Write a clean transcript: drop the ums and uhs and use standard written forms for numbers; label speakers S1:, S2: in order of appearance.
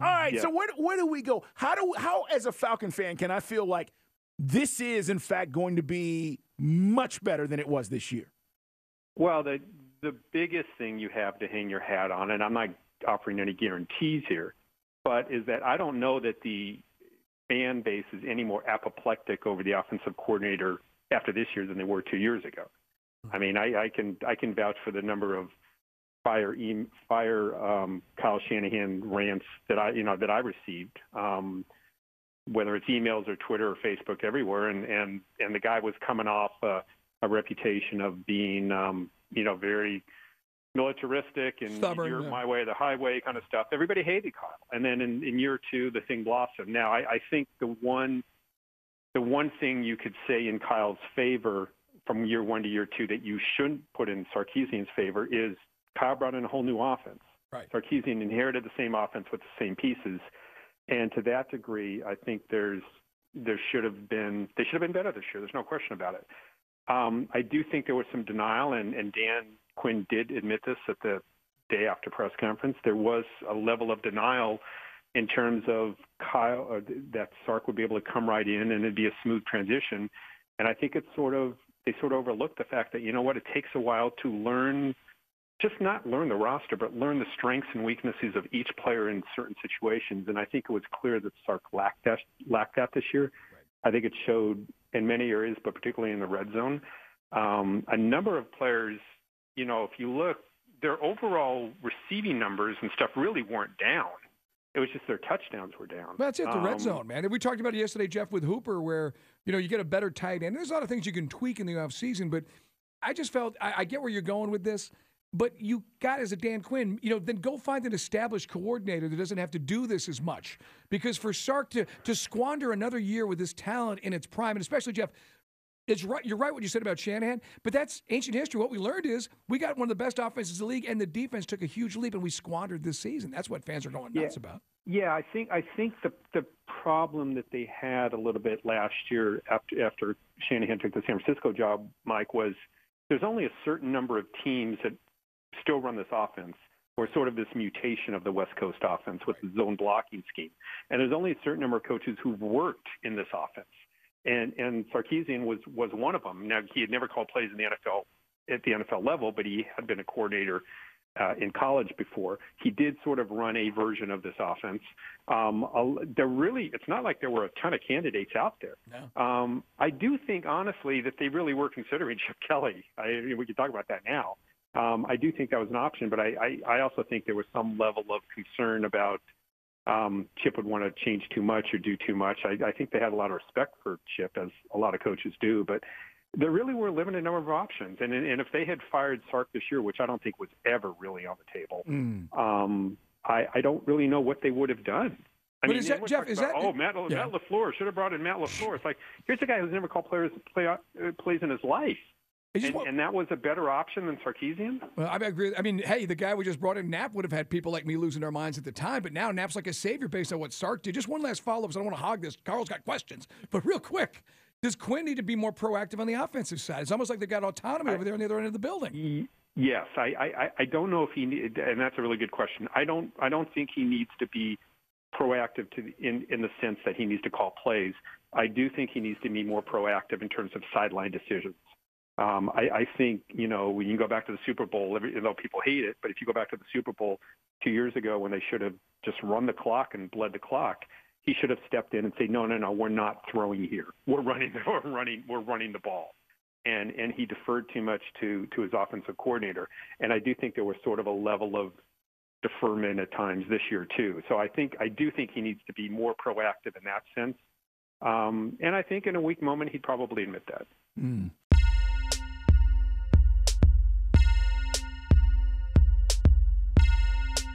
S1: All right,
S2: Yeah.
S1: so where do we go? How as a Falcon fan can I feel like this is in fact going to be much better than it was this year?
S2: Well, the biggest thing you have to hang your hat on, and I'm not offering any guarantees here, but is that I don't know that the fan base is any more apoplectic over the offensive coordinator after this year than they were 2 years ago. I mean, I can vouch for the number of fire Kyle Shanahan rants that I received, whether it's emails or Twitter or Facebook, everywhere, and the guy was coming off a reputation of being very militaristic and
S3: stubborn,
S2: you're my way or the highway kind of stuff. Everybody hated Kyle, and then in year two the thing blossomed. Now I think the one thing you could say in Kyle's favor from year one to year two that you shouldn't put in Sarkisian's favor is Kyle brought in a whole new offense.
S3: Right.
S2: Sarkisian inherited the same offense with the same pieces, and to that degree, I think they should have been better this year. There's no question about it. I do think there was some denial, and Dan Quinn did admit this at the day after press conference. There was a level of denial in terms of Kyle that Sark would be able to come right in and it'd be a smooth transition. And I think they sort of overlooked the fact that, it takes a while to learn, just not learn the roster, but learn the strengths and weaknesses of each player in certain situations. And I think it was clear that Sark lacked that this year. Right. I think it showed in many areas, but particularly in the red zone. A number of players, if you look, their overall receiving numbers and stuff really weren't down. It was just their touchdowns were down.
S3: That's it, the red zone, man. And we talked about it yesterday, Jeff, with Hooper, where, you get a better tight end. There's a lot of things you can tweak in the offseason, but I just felt, I get where you're going with this, but you got, as a Dan Quinn, then go find an established coordinator that doesn't have to do this as much. Because for Sark to squander another year with this talent in its prime, and especially, Jeff, it's right. You're right what you said about Shanahan, but that's ancient history. What we learned is we got one of the best offenses in the league, and the defense took a huge leap, and we squandered this season. That's what fans are going nuts about.
S2: Yeah, I think the problem that they had a little bit last year after Shanahan took the San Francisco job, Mike, was there's only a certain number of teams that still run this offense, or sort of this mutation of the West Coast offense with the zone blocking scheme. And there's only a certain number of coaches who've worked in this offense. And Sarkisian was one of them. Now, he had never called plays in the NFL at the NFL level, but he had been a coordinator in college before. He did sort of run a version of this offense. It's not like there were a ton of candidates out there. No. I do think, honestly, that they really were considering Chip Kelly. We could talk about that now. I do think that was an option, but I also think there was some level of concern about Chip would want to change too much or do too much. I think they had a lot of respect for Chip, as a lot of coaches do, but there really were a limited number of options. And if they had fired Sark this year, which I don't think was ever really on the table, I don't really know what they would have done.
S3: Matt
S2: LaFleur, should have brought in Matt LaFleur. It's like, here's a guy who's never called plays in his life. And that was a better option than Sarkisian?
S3: Well, I agree. I mean, hey, the guy we just brought in, Knapp, would have had people like me losing their minds at the time, but now Knapp's like a savior based on what Sark did. Just one last follow-up, so I don't want to hog this. Carl's got questions. But real quick, does Quinn need to be more proactive on the offensive side? It's almost like they got autonomy over there on the other end of the building.
S2: Yes. I don't know if he – and that's a really good question. I don't think he needs to be proactive in the sense that he needs to call plays. I do think he needs to be more proactive in terms of sideline decisions. I think, when you go back to the Super Bowl, even though people hate it, but if you go back to the Super Bowl 2 years ago when they should have just run the clock and bled the clock, he should have stepped in and said, no, we're not throwing here. We're running the ball. And he deferred too much to his offensive coordinator. And I do think there was sort of a level of deferment at times this year too. So I do think he needs to be more proactive in that sense. And I think in a weak moment, he'd probably admit that.